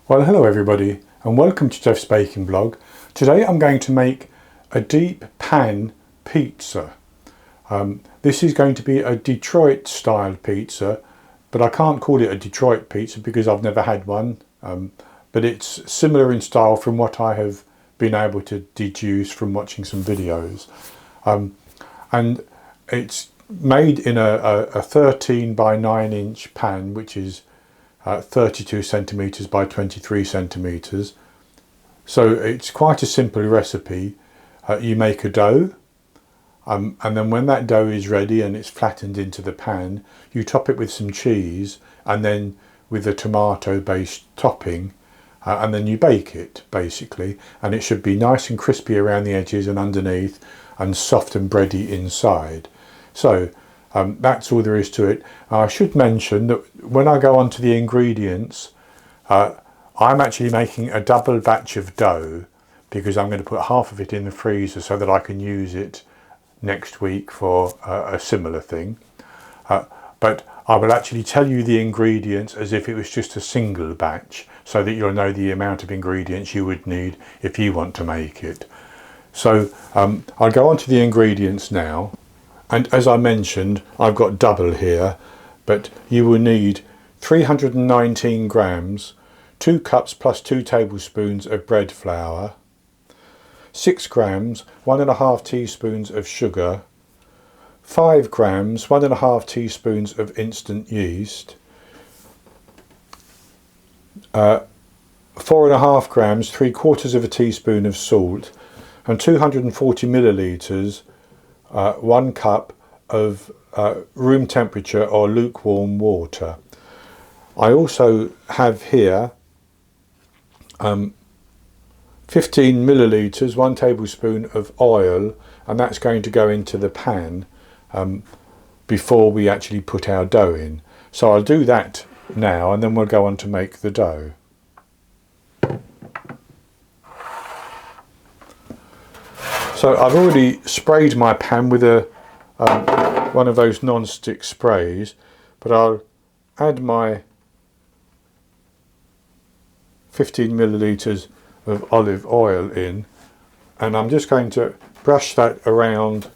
Well, hello everybody and welcome to Jeff's Baking Blog. Today I'm going to make a deep pan pizza. This is going to be a Detroit style pizza, but I can't call it a Detroit pizza because I've never had one. But it's similar in style from what I have been able to deduce from watching some videos. And it's made in a 13 by 9 inch pan, which is 32 centimeters by 23 centimeters. So it's quite a simple recipe. You make a dough, and then when that dough is ready and it's flattened into the pan, you top it with some cheese and then with a tomato based topping, and then you bake it basically, and it should be nice and crispy around the edges and underneath and soft and bready inside. So that's all there is to it. I should mention that when I go on to the ingredients, I'm actually making a double batch of dough because I'm going to put half of it in the freezer so that I can use it next week for a similar thing. But I will actually tell you the ingredients as if it was just a single batch, so that you'll know the amount of ingredients you would need if you want to make it. So I'll go on to the ingredients now. And as I mentioned, I've got double here, but you will need 319 grams, 2 cups plus 2 tablespoons of bread flour, 6 grams, 1.5 teaspoons of sugar, 5 grams, 1.5 teaspoons of instant yeast, 4.5 grams, 3/4 of a teaspoon of salt, and 240 millilitres, 1 cup of room temperature or lukewarm water. I also have here 15 millilitres, 1 tablespoon of oil, and that's going to go into the pan before we actually put our dough in. So I'll do that now and then we'll go on to make the dough. So I've already sprayed my pan with one of those non-stick sprays, but I'll add my 15 millilitres of olive oil in, and I'm just going to brush that around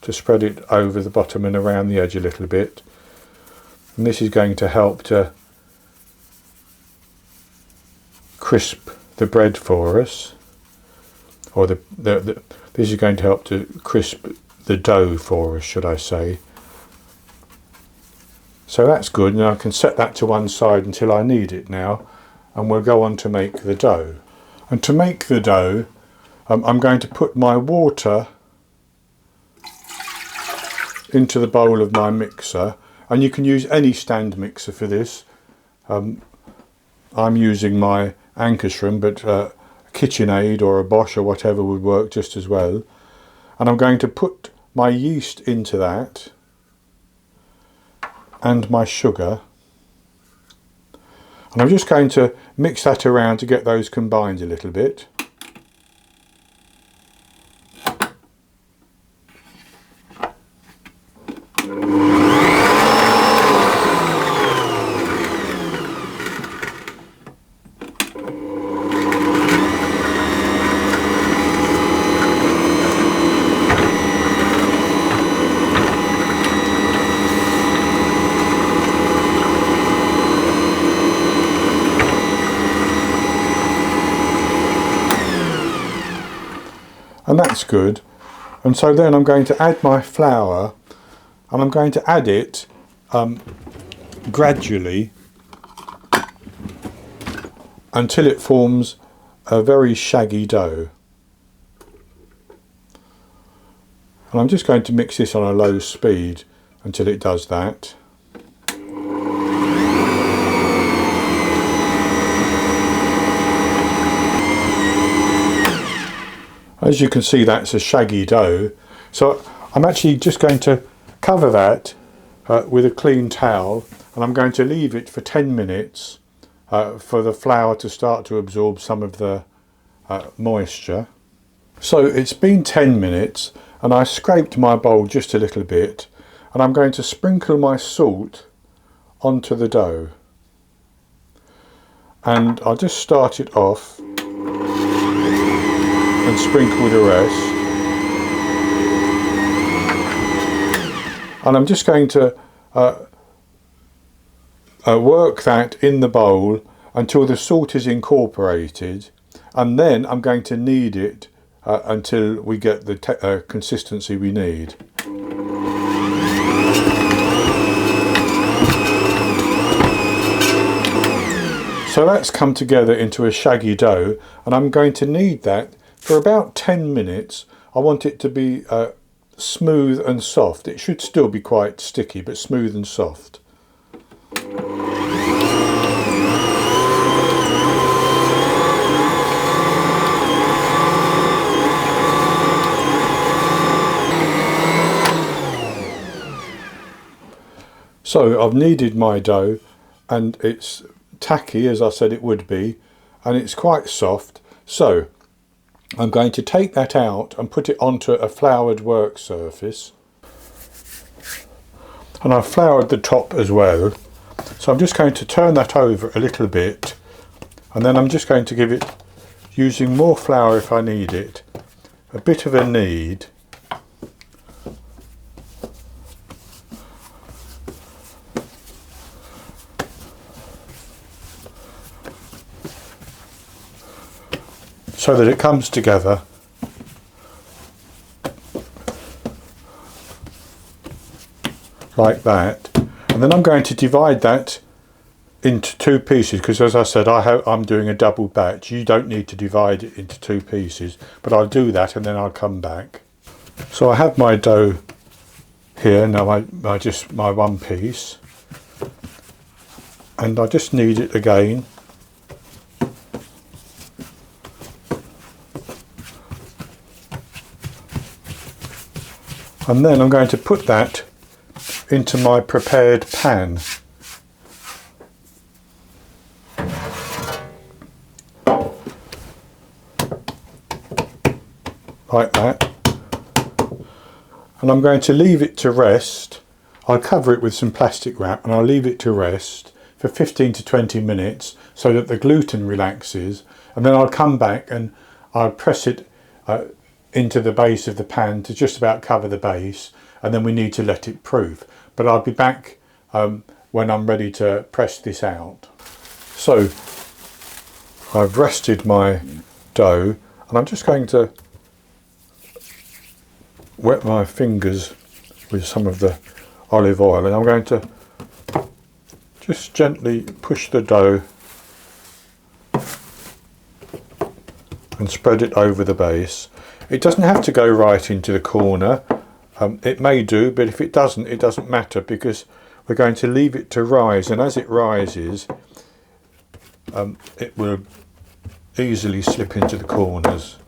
to spread it over the bottom and around the edge a little bit. And this is going to help to crisp the bread for us. Or this is going to help to crisp the dough for us, should I say. So that's good, and I can set that to one side until I need it now, and we'll go on to make the dough. And to make the dough, I'm going to put my water into the bowl of my mixer, and you can use any stand mixer for this. I'm using my Ankarsrum, but KitchenAid or a Bosch or whatever would work just as well. And I'm going to put my yeast into that and my sugar, and I'm just going to mix that around to get those combined a little bit. And that's good. And so then I'm going to add my flour, and I'm going to add it gradually until it forms a very shaggy dough. And I'm just going to mix this on a low speed until it does that. As you can see, that's a shaggy dough. So I'm actually just going to cover that with a clean towel, and I'm going to leave it for 10 minutes for the flour to start to absorb some of the moisture. So it's been 10 minutes and I scraped my bowl just a little bit, and I'm going to sprinkle my salt onto the dough. and I'll just start it off and sprinkle the rest. And I'm just going to work that in the bowl until the salt is incorporated, and then I'm going to knead it until we get the consistency we need. So that's come together into a shaggy dough, and I'm going to knead that for about 10 minutes. I want it to be smooth and soft. It should still be quite sticky, but smooth and soft. So I've kneaded my dough, and it's tacky as I said it would be, and it's quite soft. So I'm going to take that out and put it onto a floured work surface, and I've floured the top as well. So I'm just going to turn that over a little bit, and then I'm just going to give it, using more flour if I need it, a bit of a knead. So that it comes together. Like that. And then I'm going to divide that into 2 pieces, because as I said, I'm doing a double batch. You don't need to divide it into 2 pieces, but I'll do that and then I'll come back. So I have my dough here, now my one piece, and I just knead it again. And then I'm going to put that into my prepared pan. Like that. And I'm going to leave it to rest. I'll cover it with some plastic wrap and I'll leave it to rest for 15 to 20 minutes so that the gluten relaxes, and then I'll come back and I'll press it into the base of the pan to just about cover the base, and then we need to let it proof. But I'll be back when I'm ready to press this out. So I've rested my dough, and I'm just going to wet my fingers with some of the olive oil, and I'm going to just gently push the dough and spread it over the base. It doesn't have to go right into the corner. It may do, but if it doesn't matter, because we're going to leave it to rise, and as it rises, it will easily slip into the corners.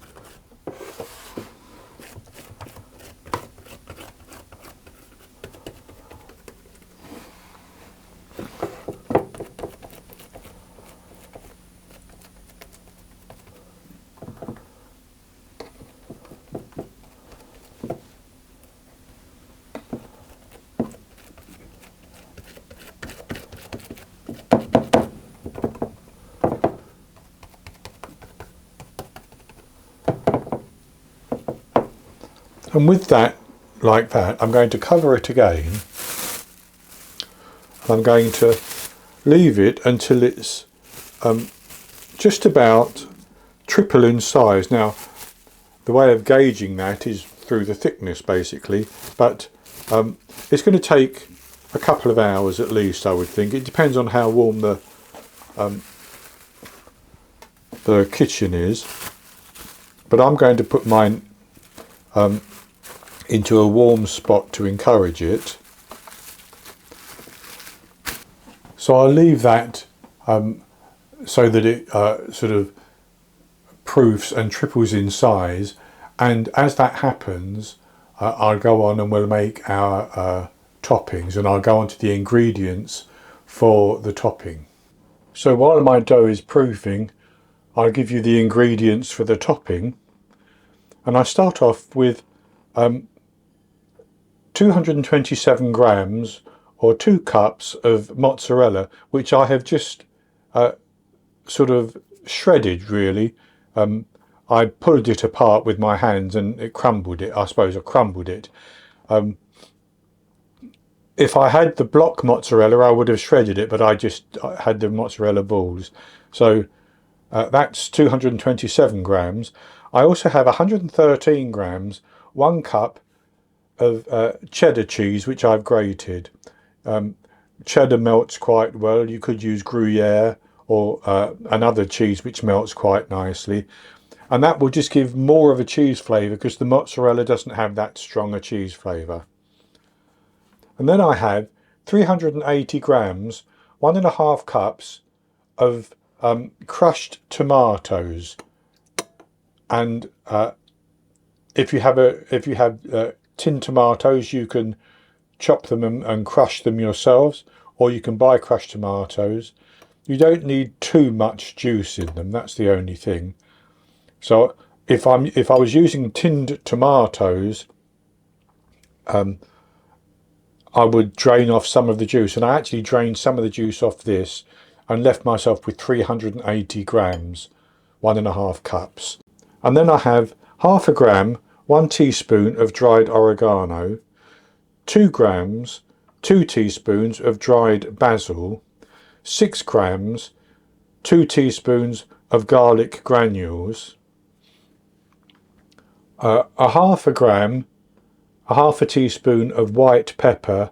And with that, like that, I'm going to cover it again. I'm going to leave it until it's just about triple in size. Now, the way of gauging that is through the thickness, basically, but it's going to take a couple of hours at least, I would think. It depends on how warm the kitchen is, but I'm going to put mine into a warm spot to encourage it. So I'll leave that so that it sort of proofs and triples in size, and as that happens I'll go on and we'll make our toppings, and I'll go on to the ingredients for the topping. So while my dough is proofing, I'll give you the ingredients for the topping, and I start off with 227 grams or 2 cups of mozzarella, which I have just sort of shredded really. I pulled it apart with my hands and it crumbled it. I suppose I crumbled it. If I had the block mozzarella, I would have shredded it, but I just had the mozzarella balls. So that's 227 grams. I also have 113 grams, 1 cup of cheddar cheese, which I've grated. Cheddar melts quite well. You could use Gruyere or another cheese which melts quite nicely. And that will just give more of a cheese flavour because the mozzarella doesn't have that strong a cheese flavour. And then I have 380 grams, 1.5 cups of crushed tomatoes. And if you have tin tomatoes, you can chop them and crush them yourselves, or you can buy crushed tomatoes. You don't need too much juice in them. That's the only thing. So if I was using tinned tomatoes, I would drain off some of the juice, and I actually drained some of the juice off this and left myself with 380 grams, 1.5 cups. And then I have half a gram, 1 teaspoon of dried oregano, 2 grams, 2 teaspoons of dried basil, 6 grams, 2 teaspoons of garlic granules, a half a gram, a half a teaspoon of white pepper,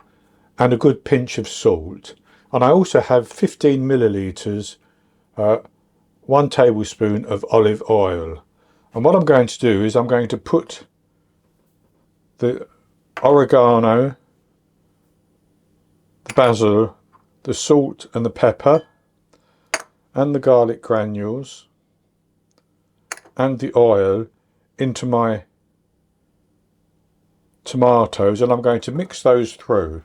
and a good pinch of salt. And I also have 15 millilitres, 1 tablespoon of olive oil. And what I'm going to do is I'm going to put the oregano, the basil, the salt and the pepper and the garlic granules and the oil into my tomatoes, and I'm going to mix those through.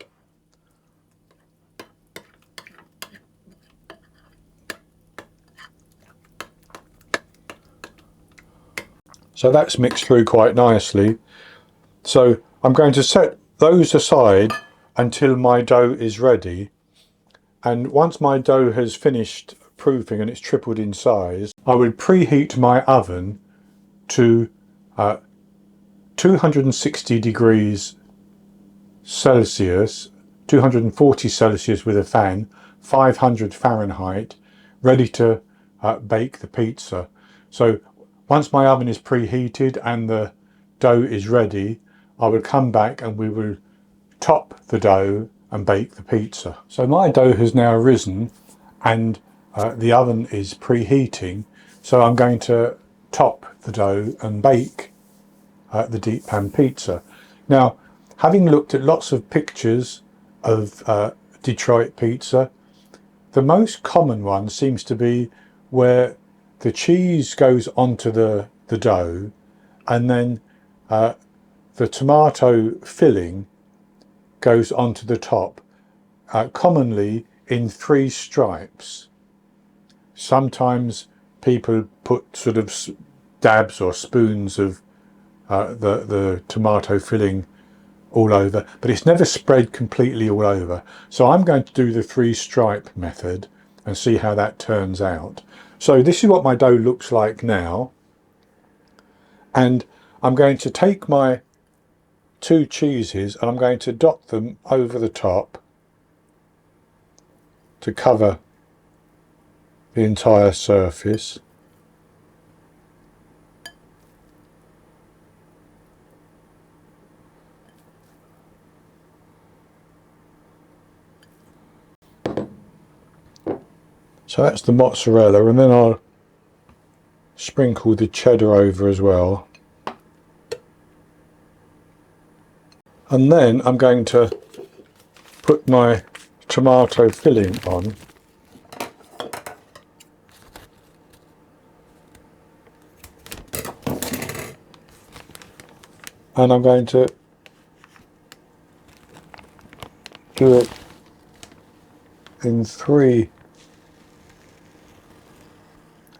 So that's mixed through quite nicely. So I'm going to set those aside until my dough is ready. And once my dough has finished proofing and it's tripled in size, I would preheat my oven to 260 degrees Celsius, 240 Celsius with a fan, 500 Fahrenheit, ready to bake the pizza. So once my oven is preheated and the dough is ready, I will come back and we will top the dough and bake the pizza. So my dough has now risen and the oven is preheating. So I'm going to top the dough and bake the deep pan pizza. Now, having looked at lots of pictures of Detroit pizza, the most common one seems to be where the cheese goes onto the dough and then the tomato filling goes onto the top, commonly in 3 stripes. Sometimes people put sort of dabs or spoons of the tomato filling all over, but it's never spread completely all over. So I'm going to do the 3 stripe method and see how that turns out. So this is what my dough looks like now, and I'm going to take my 2 cheeses and I'm going to dot them over the top to cover the entire surface. So that's the mozzarella, and then I'll sprinkle the cheddar over as well. And then I'm going to put my tomato filling on. And I'm going to do it in 3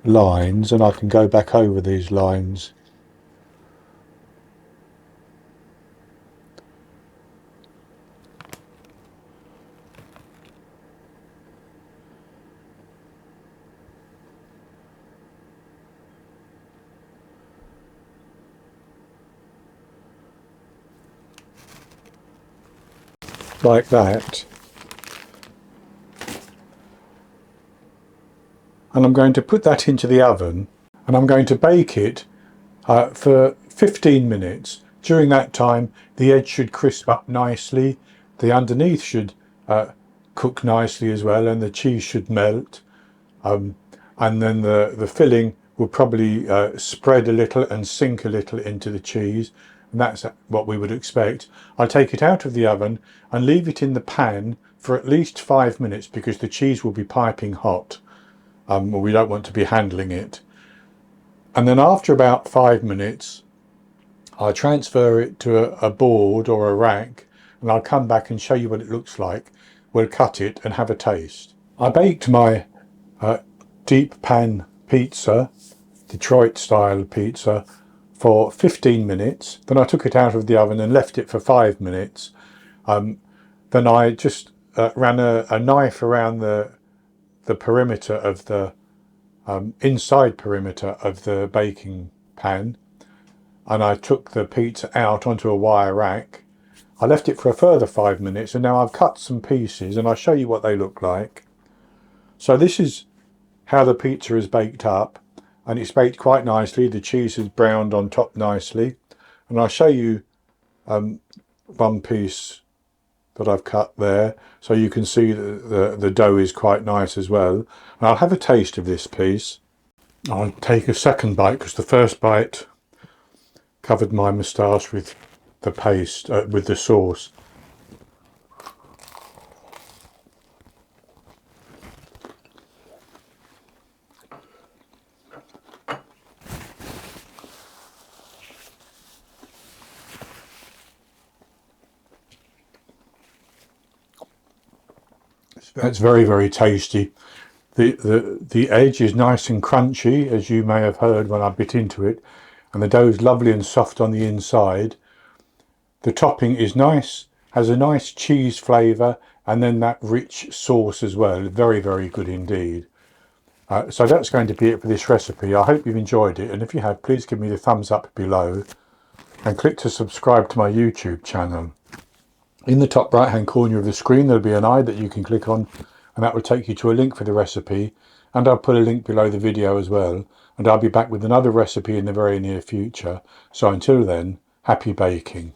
lines, and I can go back over these lines. like that. And I'm going to put that into the oven, and I'm going to bake it for 15 minutes. During that time, the edge should crisp up nicely, the underneath should cook nicely as well, and the cheese should melt. And then the filling will probably spread a little and sink a little into the cheese, and that's what we would expect. I'll take it out of the oven and leave it in the pan for at least 5 minutes, because the cheese will be piping hot. We don't want to be handling it. And then after about 5 minutes, I'll transfer it to a board or a rack, and I'll come back and show you what it looks like. We'll cut it and have a taste. I baked my deep pan pizza, Detroit style pizza, for 15 minutes. Then I took it out of the oven and left it for 5 minutes. Then I just ran a knife around the perimeter of the inside perimeter of the baking pan, and I took the pizza out onto a wire rack. I left it for a further 5 minutes, and now I've cut some pieces and I'll show you what they look like. So this is how the pizza is baked up, and it's baked quite nicely. The cheese is browned on top nicely, and I'll show you one piece that I've cut there, so you can see the dough is quite nice as well. And I'll have a taste of this piece. I'll take a second bite, because the first bite covered my moustache with the paste, with the sauce. That's very, very tasty. The edge is nice and crunchy, as you may have heard when I bit into it, and the dough is lovely and soft on the inside. The topping is nice, has a nice cheese flavour, and then that rich sauce as well. Very, very good indeed. So that's going to be it for this recipe. I hope you've enjoyed it, and if you have, please give me the thumbs up below and click to subscribe to my YouTube channel. In the top right hand corner of the screen there'll be an eye that you can click on, and that will take you to a link for the recipe, and I'll put a link below the video as well, and I'll be back with another recipe in the very near future. So until then, happy baking.